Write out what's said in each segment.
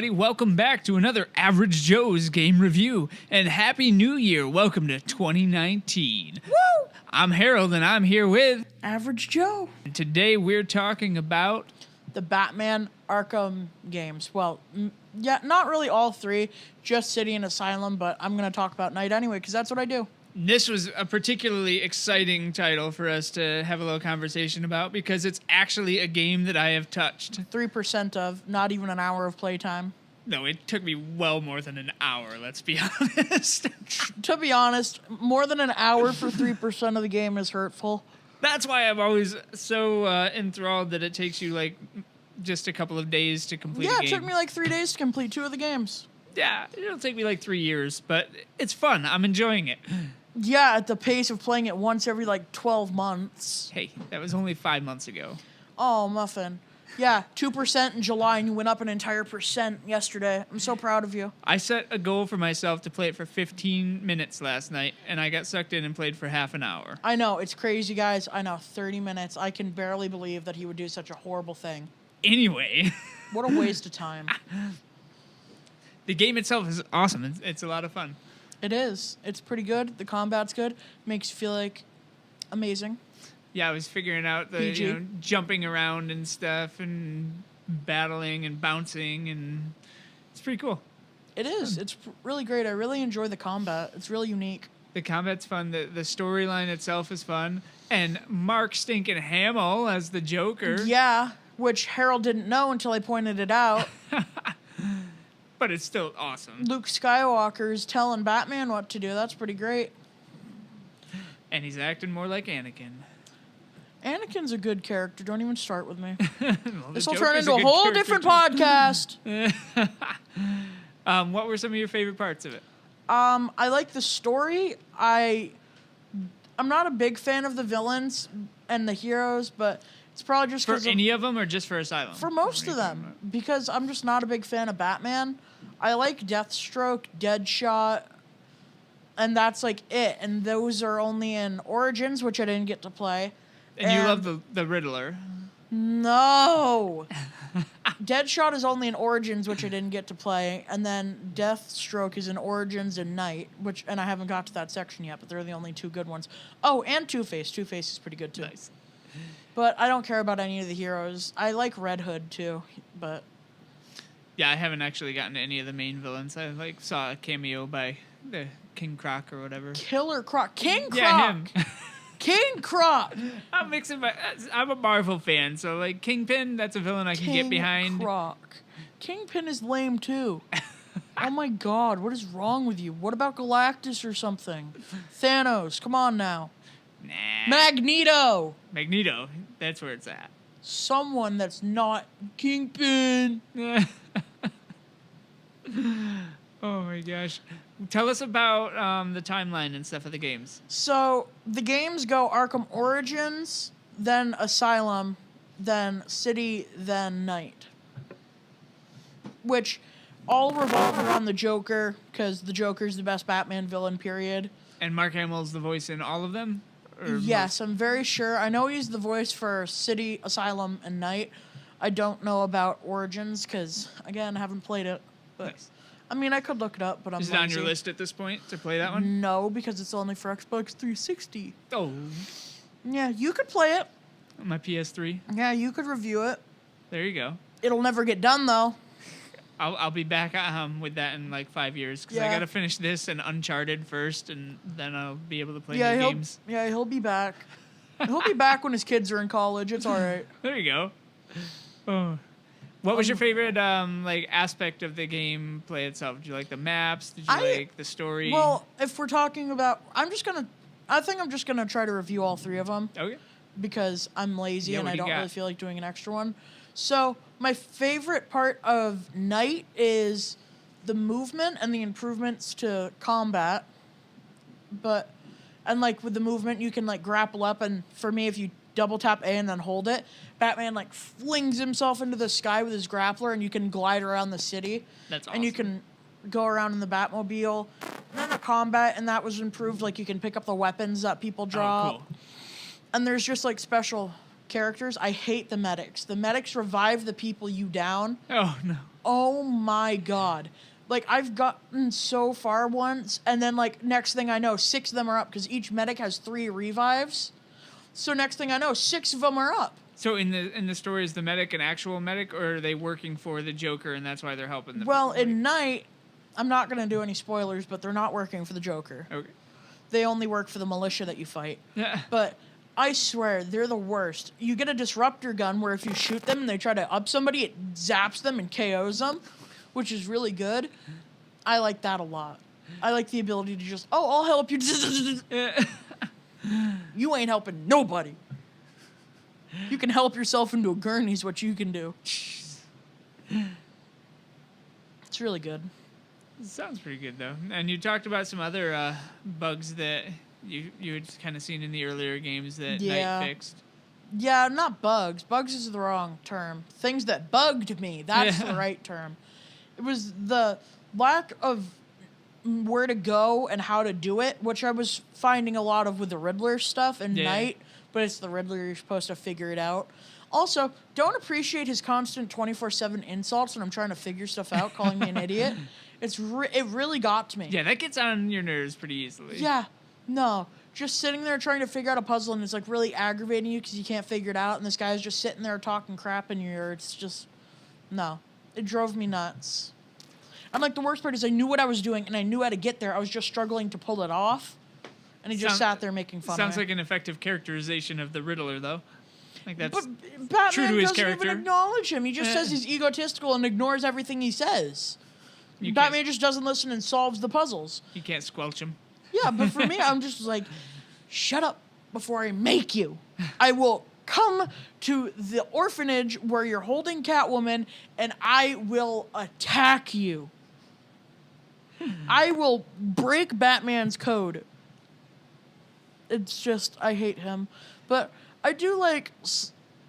everybody. Welcome back to another Average Joe's Game Review. And Happy New Year. Welcome to 2019. Woo! I'm Harold, and I'm here with... Average Joe. And today we're talking about... the Batman Arkham games. Well, yeah, not really all three, just City and Asylum, but I'm going to talk about Night anyway, because that's what I do. This was a particularly exciting title for us to have a little conversation about because it's actually a game that I have touched. 3% of, not even an hour of playtime. No, it took me well more than an hour, let's be honest. To be honest, more than an hour for 3% of the game is hurtful. That's why I'm always so enthralled that it takes you, like, just a couple of days to complete a game. Yeah, it took me like 3 days to complete 2 of the games. Yeah, it'll take me like 3 years, but it's fun. I'm enjoying it. Yeah, at the pace of playing it once every, like, 12 months. Hey, that was only 5 months ago. Oh, Muffin. Yeah, 2% in July, and you went up an entire percent yesterday. I'm so proud of you. I set a goal for myself to play it for 15 minutes last night, and I got sucked in and played for half an hour. I know, it's crazy, guys. I know, 30 minutes. I can barely believe that he would do such a horrible thing. Anyway. What a waste of time. The game itself is awesome. It's a lot of fun. It is. It's pretty good. The combat's good. Makes you feel like amazing. Yeah, I was figuring out the PG. jumping around and stuff and battling and bouncing, and it's pretty cool. It is. It's really great. I really enjoy the combat. It's really unique. The combat's fun. The storyline itself is fun. And Mark Stinkin' Hamill as the Joker. Yeah, which Harold didn't know until I pointed it out. But it's still awesome. Luke Skywalker's telling Batman what to do. That's pretty great. And he's acting more like Anakin. Anakin's a good character. Don't even start with me. Well, This will turn into a whole different podcast. What were some of your favorite parts of it? I like the story. I'm not a big fan of the villains and the heroes, but it's probably just For because any of them or just for Asylum? for most of them, because I'm just not a big fan of Batman. I like Deathstroke, Deadshot, and that's like it. And those are only in Origins, which I didn't get to play. And you love the Riddler. No. Deadshot is only in Origins, which I didn't get to play, and then Deathstroke is in Origins and Night, and I haven't got to that section yet, but they're the only 2 good ones. Oh, and Two-Face. Two-Face is pretty good, too. Nice. But I don't care about any of the heroes. I like Red Hood, too, but... Yeah, I haven't actually gotten to any of the main villains. I saw a cameo by the King Croc or whatever. Killer Croc. King Croc! Yeah, him. King Croc! I'm a Marvel fan, so like Kingpin, that's a villain I can get behind. King Croc. Kingpin is lame, too. Oh my god, what is wrong with you? What about Galactus or something? Thanos, come on now. Nah. Magneto! Magneto, that's where it's at. Someone that's not Kingpin. Oh my gosh. Tell us about the timeline and stuff of the games. So, the games go Arkham Origins, then Asylum, then City, then Night. Which all revolve around the Joker, because the Joker's the best Batman villain, period. And Mark Hamill's the voice in all of them? Or Yes, I'm very sure. I know he's the voice for City, Asylum, and Night. I don't know about Origins, because, again, I haven't played it. But Nice. I mean, I could look it up, but I'm Is it on lazy. your list at this point to play that one? No, because it's only for Xbox 360. Oh, Yeah, you could play it. on my PS3. Yeah, you could review it. There you go. It'll never get done, though. I'll be back with that in like 5 years because I Yeah. gotta finish this and Uncharted first, and then I'll be able to play new He'll, games. yeah, he'll be back. He'll be back when his kids are in college. It's all right. There you go. Oh, what was your favorite like aspect of the gameplay itself? Did you like the maps? Did you like the story? Well, if we're talking about, I think I'm just gonna try to review all 3 of them. Okay. Because I'm lazy Yeah, and what I do you don't got? really feel like doing an extra one. So my favorite part of Night is the movement and the improvements to combat. And like with the movement, you can like grapple up, and for me, if you double tap A and then hold it, Batman like flings himself into the sky with his grappler, and you can glide around the city. That's awesome. And you can go around in the Batmobile. And then the combat, and that was improved. Like you can pick up the weapons that people drop. Oh, cool. And there's just like special characters. I hate the medics. The medics revive the people you down. Oh, no. Oh my God. Like, I've gotten so far once, and then, like, next thing I know, 6 of them are up, because each medic has 3 revives. So next thing I know, 6 of them are up. So in the story, is the medic an actual medic, or are they working for the Joker, and that's why they're helping them? Well, in Night, I'm not going to do any spoilers, but they're not working for the Joker. Okay. They only work for the militia that you fight. Yeah. But I swear, they're the worst. You get a disruptor gun where if you shoot them and they try to up somebody, it zaps them and KOs them, which is really good. I like that a lot. I like the ability to just, I'll help you. You ain't helping nobody. You can help yourself into a gurney is what you can do. It's really good. Sounds pretty good, though. And you talked about some other bugs that you had kind of seen in the earlier games that Knight fixed. Yeah, not bugs. Bugs is the wrong term. Things that bugged me. That's the right term. It was the lack of where to go and how to do it, which I was finding a lot of with the Riddler stuff and Knight, but it's the Riddler, you're supposed to figure it out. Also, don't appreciate his constant 24/7 insults when I'm trying to figure stuff out, calling me an idiot. It really got to me. Yeah, that gets on your nerves pretty easily. Yeah, no. Just sitting there trying to figure out a puzzle, and it's like really aggravating you because you can't figure it out, and this guy's just sitting there talking crap in your ear. It's just, no. It drove me nuts. And like the worst part is I knew what I was doing, and I knew how to get there. I was just struggling to pull it off, and he just sat there making fun of me. Sounds like an effective characterization of the Riddler, though. Like that's but Batman true to his doesn't character. even acknowledge him. He just says he's egotistical and ignores everything he says. Batman just doesn't listen and solves the puzzles. You can't squelch him. Yeah, but for me, I'm just like, shut up before I make you. I will come to the orphanage where you're holding Catwoman, and I will attack you. I will break Batman's code. It's just, I hate him. But I do like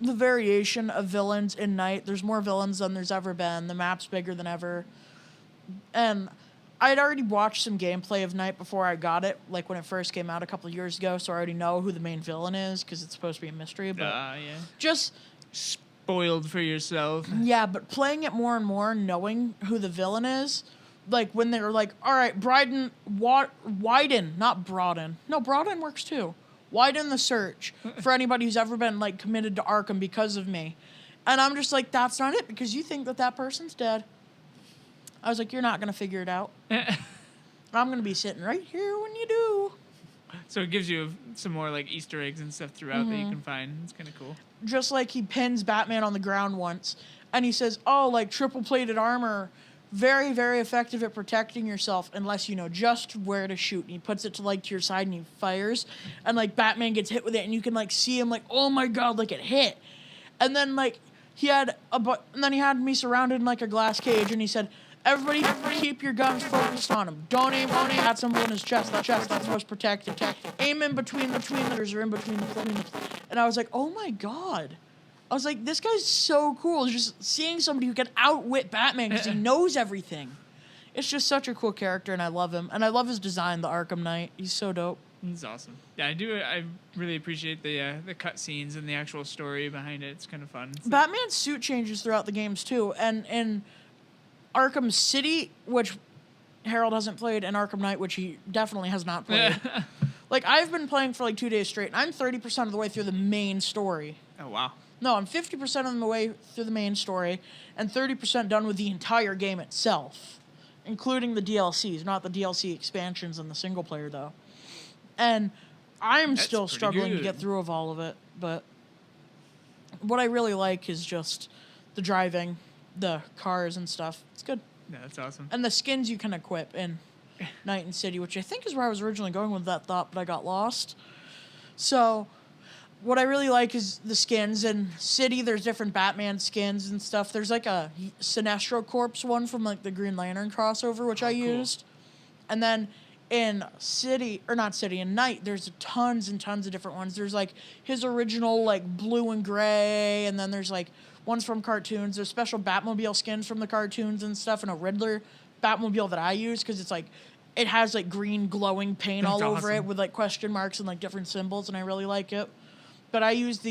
the variation of villains in Night. There's more villains than there's ever been. The map's bigger than ever. And I'd already watched some gameplay of Night before I got it, like when it first came out a couple of years ago, so I already know who the main villain is, because it's supposed to be a mystery. But just spoiled for yourself. Yeah, but playing it more and more, knowing who the villain is, like when they're like, all right, widen, not broaden. No, broaden works too. Widen the search for anybody who's ever been like committed to Arkham because of me. And I'm just like, that's not it, because you think that person's dead. I was like, you're not going to figure it out. I'm going to be sitting right here when you do. So it gives you some more like Easter eggs and stuff throughout that you can find. It's kind of cool. Just like he pins Batman on the ground once, and he says, oh, like triple-plated armor, very, very effective at protecting yourself unless you know just where to shoot. And he puts it to like to your side and he fires, and like Batman gets hit with it, and you can like see him like, oh my God, like it hit. And then like he had me surrounded in like a glass cage, and he said, Everybody keep your guns focused on him. Don't aim at someone in his chest. That's what's protected. Aim in between the letters or in between the. And I was like, oh my God. I was like, this guy's so cool. Just seeing somebody who can outwit Batman because he knows everything. It's just such a cool character, and I love him. And I love his design, the Arkham Knight. He's so dope. He's awesome. Yeah, I do. I really appreciate the cut scenes and the actual story behind it. It's kind of fun. So. Batman's suit changes throughout the games, too. And in Arkham City, which Harold hasn't played, and Arkham Knight, which he definitely has not played. Like, I've been playing for like 2 days straight, and I'm 30% of the way through the main story. Oh, wow. No, I'm 50% of the way through the main story, and 30% done with the entire game itself, including the DLCs, not the DLC expansions and the single player, though. And I'm still struggling to get through of all of it, but what I really like is just the driving, the cars and stuff. It's good. Yeah, that's awesome. And the skins you can equip in Night and City, which I think is where I was originally going with that thought, but I got lost. So what I really like is the skins. In City, there's different Batman skins and stuff. There's like a Sinestro Corps one from like the Green Lantern crossover, which I used. And then in in Night, there's tons and tons of different ones. There's like his original like blue and gray, and then there's like ones from cartoons. There's special Batmobile skins from the cartoons and stuff, and a Riddler Batmobile that I use because it's like it has like green glowing paint all over it with like question marks and like different symbols, and I really like it. But I use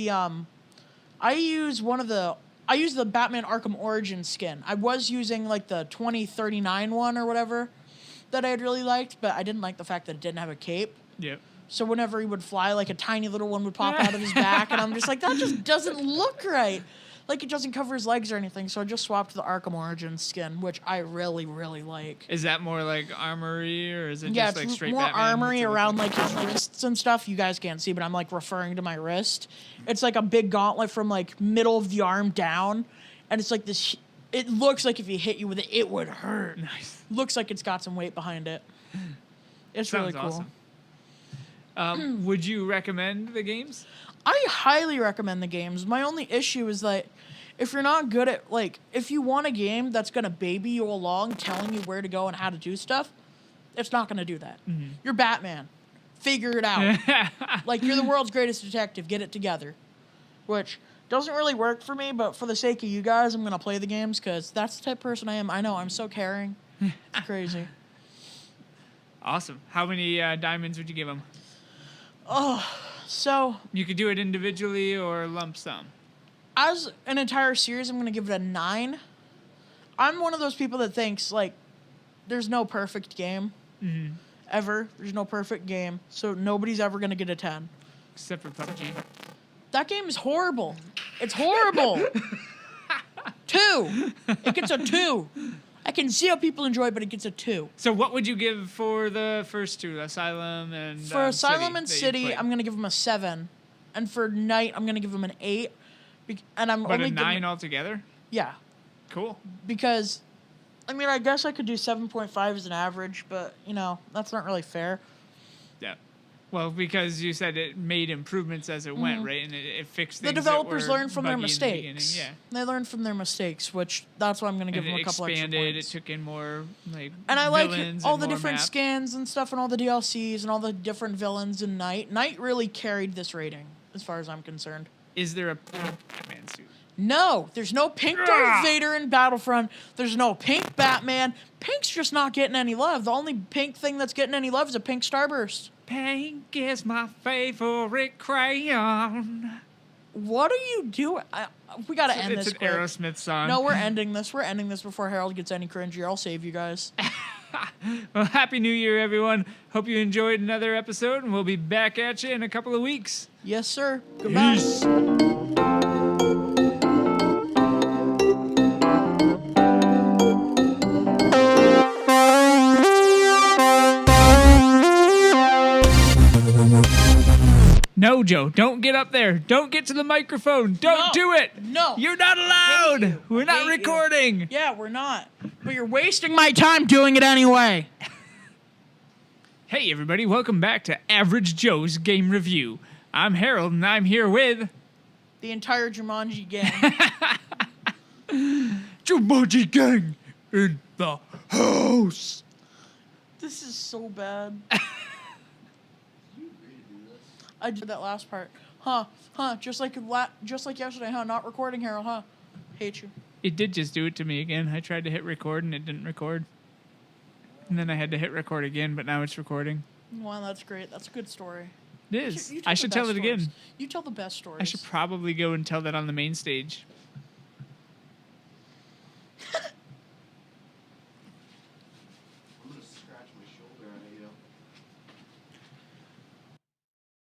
one of the I used the Batman Arkham Origins skin. I was using like the 2039 one or whatever that I had really liked, but I didn't like the fact that it didn't have a cape. Yep. So whenever he would fly, like a tiny little one would pop out of his back, and I'm just like, that just doesn't look right. Like, it doesn't cover his legs or anything, so I just swapped to the Arkham Origins skin, which I really, really like. Is that more like armory, or is it Yeah, just like straight more Batman? armory around like his wrists and stuff. You guys can't see, but I'm like referring to my wrist. It's like a big gauntlet from like middle of the arm down, and it's like this. It looks like if he hit you with it, it would hurt. Nice. Looks like it's got some weight behind it. It's Sounds really cool. awesome. Would you recommend the games? I highly recommend the games. My only issue is that if you're not good at, like, if you want a game that's going to baby you along, telling you where to go and how to do stuff, it's not going to do that. Mm-hmm. You're Batman. Figure it out. Like, you're the world's greatest detective. Get it together. Which doesn't really work for me, but for the sake of you guys, I'm going to play the games because that's the type of person I am. I know, I'm so caring. It's crazy. Awesome. How many diamonds would you give them? So, You could do it individually or lump sum. as an entire series, I'm going to give it a 9. I'm one of those people that thinks, like, there's no perfect game. Mm-hmm. Ever. There's no perfect game. So nobody's ever going to get a 10. Except for PUBG. That game is horrible. It's horrible. 2. It gets a 2. I can see how people enjoy it, but it gets a 2. So what would you give for the first two, Asylum and For Asylum City and that you City, played? I'm going to give them a 7. And for Night, I'm going to give them an 8. And I'm But only a 9 giving, altogether? yeah, Cool. because I mean, I guess I could do 7.5 as an average, but you know, that's not really fair. Yeah. Well, because you said it made improvements as it went, right? And it fixed things The developers that were learn from their buggy in the beginning. mistakes. Yeah. They learn from their mistakes, which that's why I'm going to give And them it a couple extra expanded. It points. took in more like And I like villains all and the more different maps. skins and stuff and all the DLCs and all the different villains in Night. Night really carried this rating, as far as I'm concerned. Is there a Batman suit? No, there's no pink Darth Vader in Battlefront. There's no pink Batman. Pink's just not getting any love. The only pink thing that's getting any love is a pink Starburst. Pink is my favorite crayon. What are you doing? We gotta end It's this an quick. Aerosmith song. No, we're ending this. We're ending this before Harold gets any cringier. I'll save you guys. Well, Happy New Year, everyone. Hope you enjoyed another episode, and we'll be back at you in a couple of weeks. Yes, sir. Goodbye. No, Joe, don't get up there. Don't get to the microphone. Don't do it. No. You're not allowed. you. We're I not hate you. recording. Yeah, we're not. But you're wasting my time doing it anyway. Hey, everybody. Welcome back to Average Joe's Game Review. I'm Harold, and I'm here with... The entire Jumanji gang. Jumanji Gang in the house. This is so bad. I did that last part. Huh. Just like yesterday, huh? Not recording, Harold, huh? Hate you. It did just do it to me again. I tried to hit record, and it didn't record. And then I had to hit record again, but now it's recording. Well, that's great. That's a good story. It is. You I the should tell best it again. stories. You tell the best stories. I should probably go and tell that on the main stage.